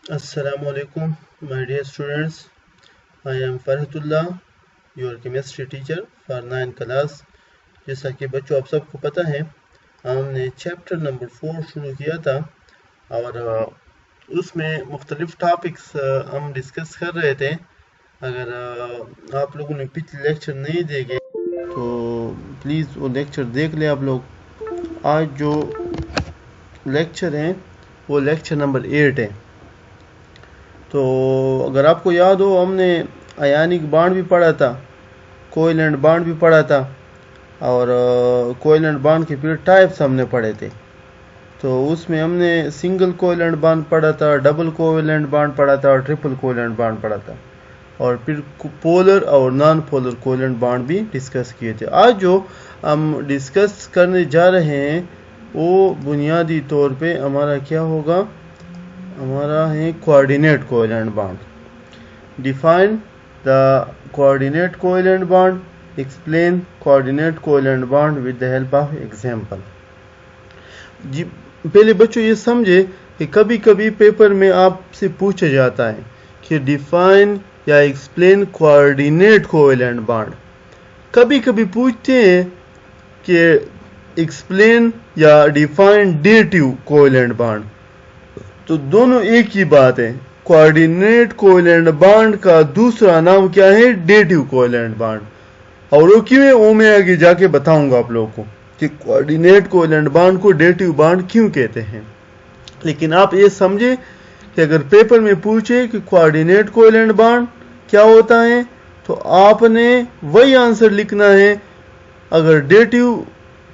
Assalamualaikum, my dear students. I am Farhatullah, your chemistry teacher for 9 class. जैसा कि बच्चों आप सबको पता है, हमने चैप्टर नंबर 4 शुरू किया था और उसमें मुख्तलिफ टॉपिक्स हम डिस्कस कर रहे थे। अगर आप लोगों ने पिछले लेक्चर नहीं देखे तो प्लीज़ वो लेक्चर देख लें आप लोग। आज जो लेक्चर हैं वो लेक्चर नंबर 8 है। तो अगर आपको याद हो, हमने आयनिक बॉन्ड भी पढ़ा था, कोवेलेंट बॉन्ड भी पढ़ा था और कोवेलेंट बॉन्ड के फिर टाइप्स हमने पढ़े थे। तो उसमें हमने सिंगल कोवेलेंट बॉन्ड पढ़ा था, डबल कोवेलेंट बॉन्ड पढ़ा था और ट्रिपल कोवेलेंट बॉन्ड पढ़ा था और फिर पोलर और नॉन पोलर कोवेलेंट बॉन्ड भी डिस्कस किए थे। आज जो हम डिस्कस करने जा रहे हैं वो बुनियादी तौर पे हमारा क्या होगा, हमारा है coordinate covalent bond. Define the coordinate covalent bond, explain coordinate covalent bond with the help of example. जी पहले बच्चों ये समझे कि कभी कभी पेपर में आपसे पूछा जाता है कि डिफाइन या एक्सप्लेन कोऑर्डिनेट कोवेलेंट बॉन्ड। कभी कभी पूछते हैं कि एक्सप्लेन या डिफाइन डेटिव कोवेलेंट बॉन्ड। तो दोनों एक ही बात है। कोऑर्डिनेट कोवेलेंट बॉन्ड का दूसरा नाम क्या है? Dative covalent bond. और वो क्यों है वो मैं आगे जाके बताऊंगा आप लोगों को कि कोऑर्डिनेट कोवेलेंट बॉन्ड को डेटिव बॉन्ड क्यों कहते हैं। लेकिन आप ये समझे कि अगर पेपर में पूछे कि कोऑर्डिनेट कोवेलेंट बॉन्ड क्या होता है तो आपने वही आंसर लिखना है। अगर डेटिव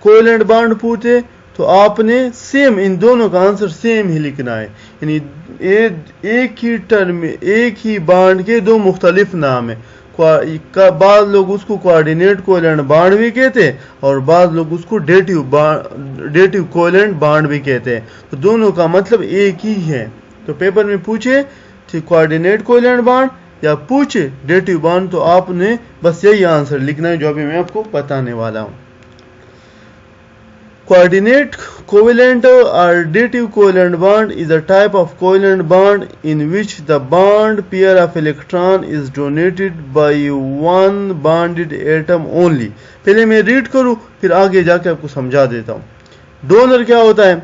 कोवेलेंट बॉन्ड पूछे तो आपने सेम, इन दोनों का आंसर सेम ही लिखना है। यानी एक ही टर्म में एक ही बॉन्ड के दो मुख्तलिफ नाम है। बाद लोग उसको कोऑर्डिनेट कोवेलेंट बॉन्ड भी कहते हैं और बाद लोग उसको डेटिव कोवेलेंट बॉन्ड भी कहते हैं। तो दोनों का मतलब एक ही है। तो पेपर में पूछे कोऑर्डिनेट कोवेलेंट बॉन्ड या पूछे डेटिव बॉन्ड तो आपने बस यही आंसर लिखना है जो अभी मैं आपको बताने वाला हूँ। Coordinate covalent or dative covalent bond is a type of covalent bond in which the bond pair of electron is donated by one bonded atom only। पहले मैं रीड करूं फिर आगे जाके आपको समझा देता हूं। डोनर क्या होता है?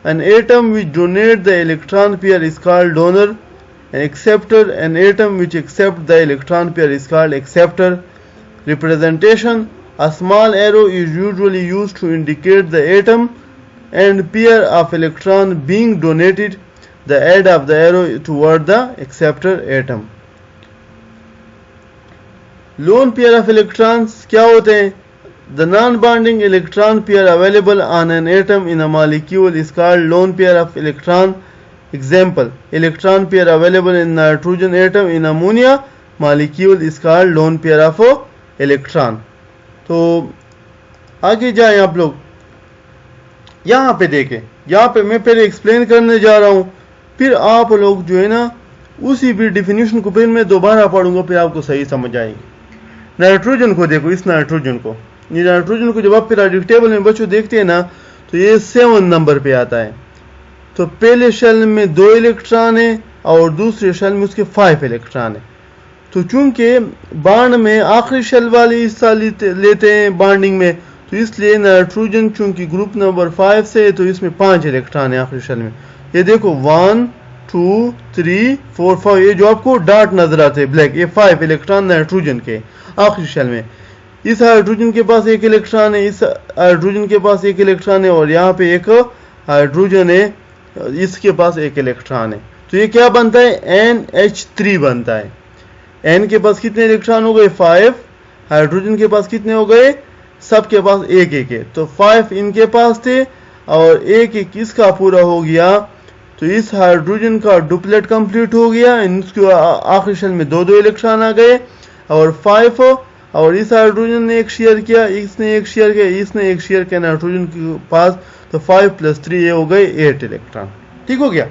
An atom which donate the electron pair is called donor. An acceptor, an atom which accept the electron pair is called acceptor. Representation: a small arrow is usually used to indicate the atom and pair of electron being donated, the edge of the arrow toward the acceptor atom. Lone pair of electrons क्या होते हैं? The non-bonding electron pair available on an atom in a molecule is called lone pair of electron. Example: electron pair available in nitrogen atom in ammonia molecule is called lone pair of electron. तो आगे जाएं आप लोग। यहाँ पे देखें, यहाँ पे मैं पहले एक्सप्लेन करने जा रहा हूँ, फिर आप लोग जो है ना उसी भी डिफिनीशन को फिर मैं दोबारा पढ़ूंगा, फिर आपको सही समझ आएगी। नाइट्रोजन को देखो, इस नाइट्रोजन को, ये नाइट्रोजन को जब आप पीरियोडिक टेबल में बच्चों देखते हैं ना तो ये 7 नंबर पे आता है। तो पहले शेल में 2 इलेक्ट्रॉन है और दूसरे शेल में उसके 5 इलेक्ट्रॉन है। तो चूंकि बॉन्ड में आखिरी शेल वाले हिस्सा लेते हैं बॉन्डिंग में, तो इसलिए नाइट्रोजन चूंकि ग्रुप नंबर 5 से है तो इसमें 5 इलेक्ट्रॉन है आखिरी शेल में। ये देखो 1 2 3 4 5, ये जो आपको डॉट नजर आते हैं ब्लैक, ये 5 इलेक्ट्रॉन नाइट्रोजन के आखिरी शेल में। इस हाइड्रोजन के पास 1 इलेक्ट्रॉन है, इस हाइड्रोजन के पास 1 इलेक्ट्रॉन है और यहाँ पे एक हाइड्रोजन है, इसके पास 1 इलेक्ट्रॉन है। तो ये क्या बनता है? NH3 बनता है। N के पास कितने इलेक्ट्रॉन हो गए? 5। हाइड्रोजन के पास कितने हो गए? सबके पास 1 है। तो 5 इनके पास थे और 1 इसका पूरा हो गया। तो इस हाइड्रोजन का डुप्लेट कंप्लीट हो गया, इसके आखिरी शेल में 2 इलेक्ट्रॉन आ गए और 5 और इस हाइड्रोजन ने 1 शेयर किया, इसने 1 शेयर किया, इसने 1 शेयर किया नाइट्रोजन के पास। तो 5 + 3 ये हो गए 8 इलेक्ट्रॉन। ठीक हो गया।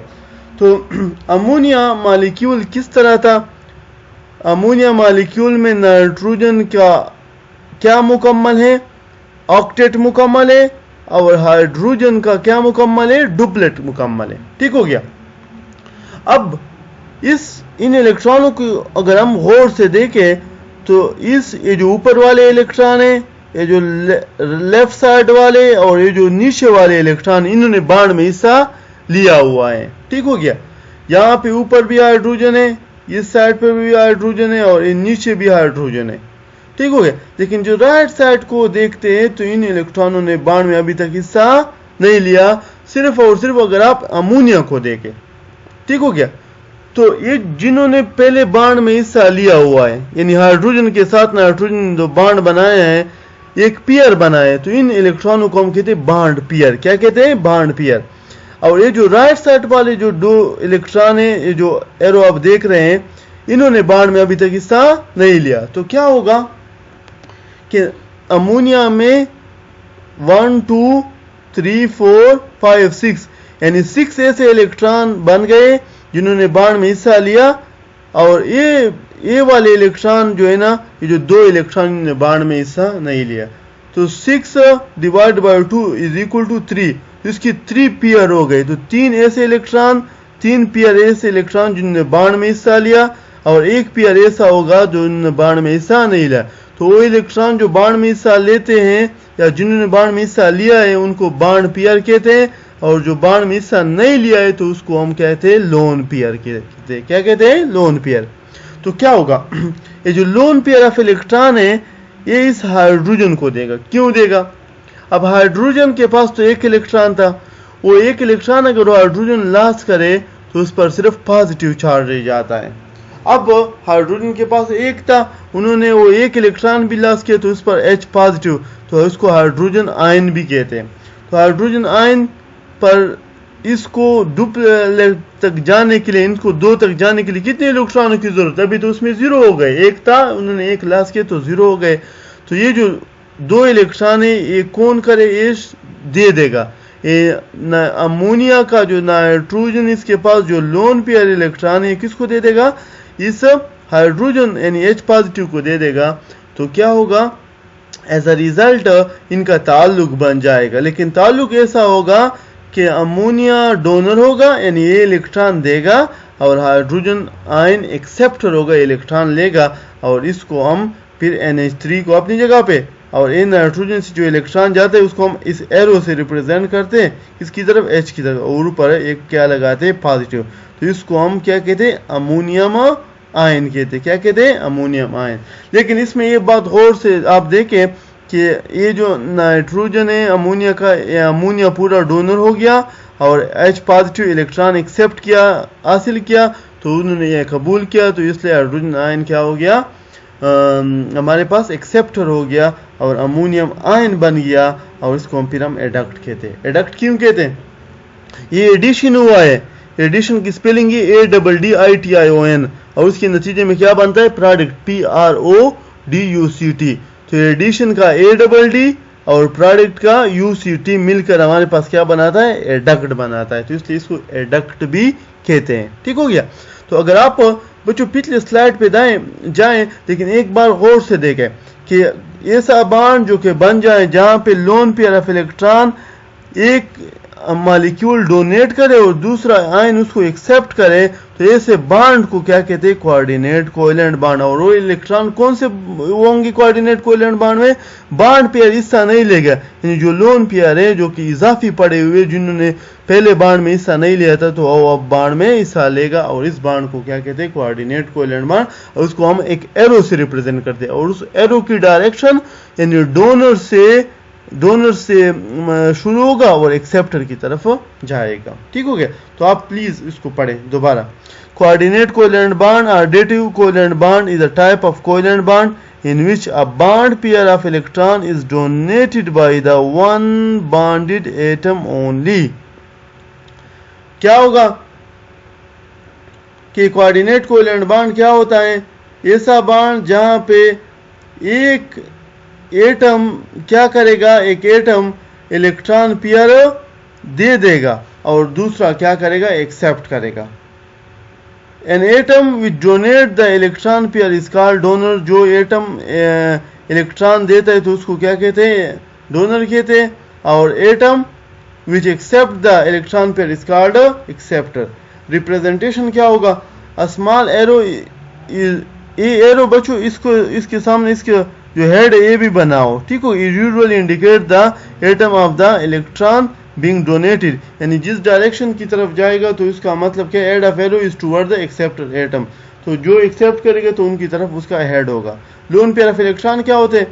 तो अमोनिया मॉलिक्यूल किस तरह था? अमोनिया मॉलिक्यूल में नाइट्रोजन का क्या मुकम्मल है? ऑक्टेट मुकम्मल है और हाइड्रोजन का क्या मुकम्मल है? डुप्लेट मुकम्मल है। ठीक हो गया। अब इन इलेक्ट्रॉनों को अगर हम गौर से देखें तो ये जो ऊपर वाले इलेक्ट्रॉन है, ये जो लेफ्ट साइड वाले और ये जो नीचे वाले इलेक्ट्रॉन, इन्होंने बाण में हिस्सा लिया हुआ है। ठीक हो गया। यहाँ पे ऊपर भी हाइड्रोजन है, इस साइड पे भी हाइड्रोजन है और नीचे भी हाइड्रोजन है। ठीक हो गया। लेकिन जो राइट साइड को देखते हैं तो इन इलेक्ट्रॉनों ने बाण में अभी तक हिस्सा नहीं लिया, सिर्फ और सिर्फ अगर आप अमोनिया को देखें। ठीक हो गया। तो ये जिन्होंने पहले बाण में हिस्सा लिया हुआ है, यानी हाइड्रोजन के साथ नाइट्रोजन जो बाण बनाए हैं, एक पेयर बनाए, तो इन इलेक्ट्रॉनों को हम कहते हैं बॉन्ड पेयर। क्या कहते हैं? Bond pair. और ये जो राइट साइड वाले जो दो इलेक्ट्रॉन है, ये जो एरो आप देख रहे हैं, इन्होंने बाण में अभी तक हिस्सा नहीं लिया। तो क्या होगा कि अमोनिया में 1 2 3 4 5 6 यानी 6 ऐसे इलेक्ट्रॉन बन गए जिन्होंने बाण में हिस्सा लिया। और ये वाले इलेक्ट्रॉन जो है ना, ये जो दो इलेक्ट्रॉन ने बाण में हिस्सा नहीं लिया। तो 6 divide by 2 is equal to 3। इसकी 3 पेयर हो गए। तो 3 ऐसे इलेक्ट्रॉन, 3 पेयर ऐसे इलेक्ट्रॉन जिन्होंने बाण में हिस्सा लिया और एक पेयर ऐसा होगा जो इन्होंने बाण में हिस्सा नहीं लिया। तो वो इलेक्ट्रॉन जो बाण में हिस्सा लेते हैं या जिन्होंने बाण में हिस्सा लिया है उनको बाण पेयर कहते हैं, और जो बाण में हिस्सा नहीं लिया है तो उसको हम कहते हैं लोन पेयर कहते हैं। क्या कहते हैं? Lone pair. तो क्या होगा, ये जो लोन पेयर ऑफ इलेक्ट्रॉन है ये इस हाइड्रोजन को देगा। क्यों देगा? अब हाइड्रोजन के पास तो एक इलेक्ट्रॉन था, वो एक इलेक्ट्रॉन अगर हाइड्रोजन लॉस करे तो उस पर सिर्फ पॉजिटिव चार्ज रह जाता है। अब हाइड्रोजन के पास एक था, उन्होंने वो एक इलेक्ट्रॉन भी लॉस किया तो उस पर H पॉजिटिव, तो उसको हाइड्रोजन आयन भी कहते हैं। तो हाइड्रोजन आयन पर इसको डुप्लेट तक जाने के लिए, इनको 2 तक जाने के लिए कितने इलेक्ट्रॉनों की जरूरत है? अभी तो उसमें 0 हो गए। एक था, उन्होंने एक लॉस किया तो 0 हो गए। तो ये जो 2 इलेक्ट्रॉन है ये कौन करे? ये दे देगा। ये अमोनिया का जो नाइट्रोजन, इसके पास जो लोन पेयर इलेक्ट्रॉन है किसको दे देगा? इस हाइड्रोजन यानी H पॉजिटिव को दे देगा। तो क्या होगा? एज अ रिजल्ट इनका ताल्लुक बन जाएगा। लेकिन ताल्लुक ऐसा होगा कि अमोनिया डोनर होगा यानी ये इलेक्ट्रॉन देगा और हाइड्रोजन आयन एक्सेप्टर होगा, इलेक्ट्रॉन लेगा, और इसको हम फिर NH3 को अपनी जगह पे, और इन नाइट्रोजन से जो इलेक्ट्रॉन जाते हैं उसको हम इस एरो से रिप्रेजेंट करते हैं, इसकी तरफ H की तरफ, और ऊपर एक क्या लगाते हैं? पॉजिटिव। तो इसको हम क्या कहते हैं? अमोनियम आयन कहते हैं। क्या कहते हैं? Ammonium ion. लेकिन इसमें ये बात गौर से आप देखें कि ये जो नाइट्रोजन है अमोनिया का, ये अमोनिया पूरा डोनर हो गया और H पॉजिटिव इलेक्ट्रॉन एक्सेप्ट किया, हासिल किया, तो उन्होंने ये कबूल किया, तो इसलिए हाइड्रोजन आयन क्या हो गया? हमारे पास एक्सेप्टर हो गया और अमोनियम आयन बन गया, और इसको हम फिर हम एडक्ट कहते हैं। एडक्ट क्यों कहते हैं? ये एडिशन हुआ है। एडिशन की स्पेलिंग है ADDITION, और उसके नतीजे में क्या बनता है? Product, PRODUCT। तो एडिशन का ADD और प्रोडक्ट का UCT मिलकर हमारे पास क्या बनाता है? एडक्ट बनाता है। तो इसलिए इसको एडक्ट भी कहते हैं। ठीक हो गया। तो अगर आप बच्चों पिछले स्लाइड पे जाएं, लेकिन एक बार गौर से देखें कि ऐसा बॉन्ड जो कि बन जाए जहां पे लोन पेयर ऑफ इलेक्ट्रॉन एक मॉलिक्यूल डोनेट करे और दूसरा आयन उसको एक्सेप्ट करे, तो ऐसे बॉन्ड को क्या कहते हैं? Coordinate covalent bond. और वो इलेक्ट्रॉन कौन से होंगे कोऑर्डिनेट कोवेलेंट बॉन्ड में? बॉन्ड पेयर हिस्सा नहीं लेगा, यानी जो लोन पेयर है जो कि इजाफी पड़े हुए, जिन्होंने पहले बॉन्ड में हिस्सा नहीं लिया था, तो वो अब बॉन्ड में हिस्सा लेगा, और इस बॉन्ड को क्या कहते हैं? Coordinate covalent bond. और उसको हम एक एरो से रिप्रेजेंट करते हैं, और उस एरो की डायरेक्शन यानी डोनर से शुरू होगा और एक्सेप्टर की तरफ जाएगा। ठीक हो गया। तो आप प्लीज इसको पढ़ें दोबारा। कोऑर्डिनेट कोवेलेंट बॉन्ड और dative covalent bond is a type of covalent bond in which a bond pair of electron is donated by the one bonded atom only। क्या होगा कि कोऑर्डिनेट कोवेलेंट बॉन्ड क्या होता है? ऐसा बॉन्ड जहां पे एक एटम क्या करेगा? एक एटम इलेक्ट्रॉन पेयर दे देगा और दूसरा क्या करेगा? एक्सेप्ट करेगा। An atom which donate the electron pair is called donor। जो एटम इलेक्ट्रॉन देता है तो उसको क्या कहते हैं? डोनर कहते हैं। और atom which accept the electron pair is called acceptor। Representation क्या होगा? स्मॉल एरो, ये एरो बच्चों इसको इसके सामने इसके जो हेड है ये भी बनाओ, ठीक हो। Usually indicate the atom of the electron being donated, यानी जिस डायरेक्शन की तरफ जाएगा तो इसका मतलब क्या, head of arrow is toward the acceptor atom, तो जो एक्सेप्ट करेगा तो उनकी तरफ उसका हेड होगा। लोन पेयर ऑफ इलेक्ट्रॉन क्या होते हैं,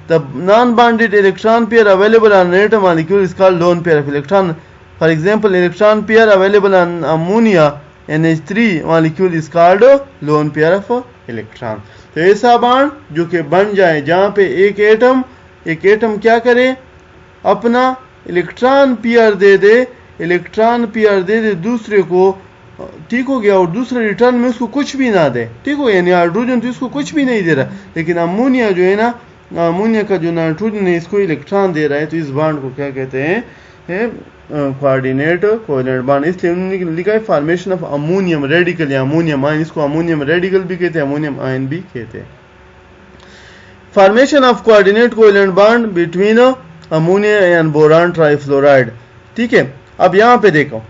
the non bonded electron pair available on atom molecule is called lone pair of electron. For example electron pair available on ammonia NH3 molecule is called lone pair of electron. तो ऐसा bond जो कि बन जाए जहां पे एक atom क्या करे, अपना इलेक्ट्रॉन पेयर दे दे दूसरे को, ठीक हो गया, और दूसरे रिटर्न में उसको कुछ भी ना दे, ठीक हो। यानी हाइड्रोजन तो इसको कुछ भी नहीं दे रहा, लेकिन अमोनिया जो है ना, अमोनिया का जो नाइट्रोजन है इसको इलेक्ट्रॉन दे रहा है, तो इस बॉन्ड को क्या कहते हैं, कोऑर्डिनेट कोवेलेंट बॉन्ड। इसलिए उन्होंने लिखा है फॉर्मेशन ऑफ अमोनियम रेडिकल या अमोनियम आयन, इसको अमोनियम रेडिकल भी कहते हैं, अमोनियम आयन भी कहते हैं। Formation of coordinate covalent bond between ammonia and boron trifluoride, ठीक है। अब यहां पे देखो,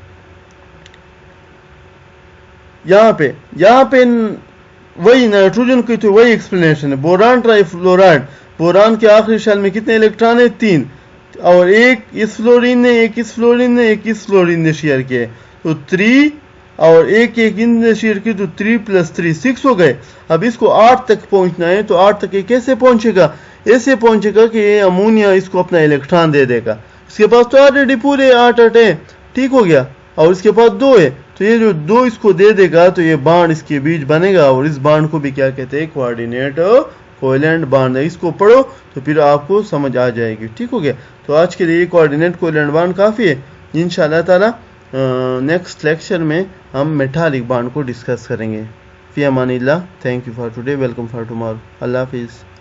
यहां पे वही नाइट्रोजन की तो वही एक्सप्लेनेशन है। बोरान ट्राइफ्लोराइड, बोरान के आखिरी शेल में कितने इलेक्ट्रॉन है, 3, और एक इस फ्लोरीन ने, एक इस फ्लोरीन ने, एक इस फ्लोरीन ने शेयर किए, तो 3, और एक इनने शेयर की, तो 3 + 3 6 हो गए। अब इसको 8 तक पहुंचना है, तो 8 तक ये कैसे पहुंचेगा, ऐसे पहुंचेगा कि ये अमोनिया इसको अपना इलेक्ट्रॉन दे देगा। इसके पास तो ऑलरेडी पूरे 8 है, ठीक हो गया, और इसके पास 2 है, तो ये जो 2 इसको दे देगा तो ये बॉन्ड इसके बीच बनेगा, और इस बॉन्ड को भी क्या कहते हैं, कोऑर्डिनेट कोवेलेंट बॉन्ड। इसको पढ़ो तो फिर आपको समझ आ जाएगी, ठीक हो गया। तो आज के लिए कोऑर्डिनेट कोवेलेंट बॉन्ड काफ़ी है। इंशाअल्लाह ताला नेक्स्ट लेक्चर में हम मेटालिक बॉन्ड को डिस्कस करेंगे। फी अमानिल्लाह, thank you for today, welcome for tomorrow, अल्लाह हाफिज़।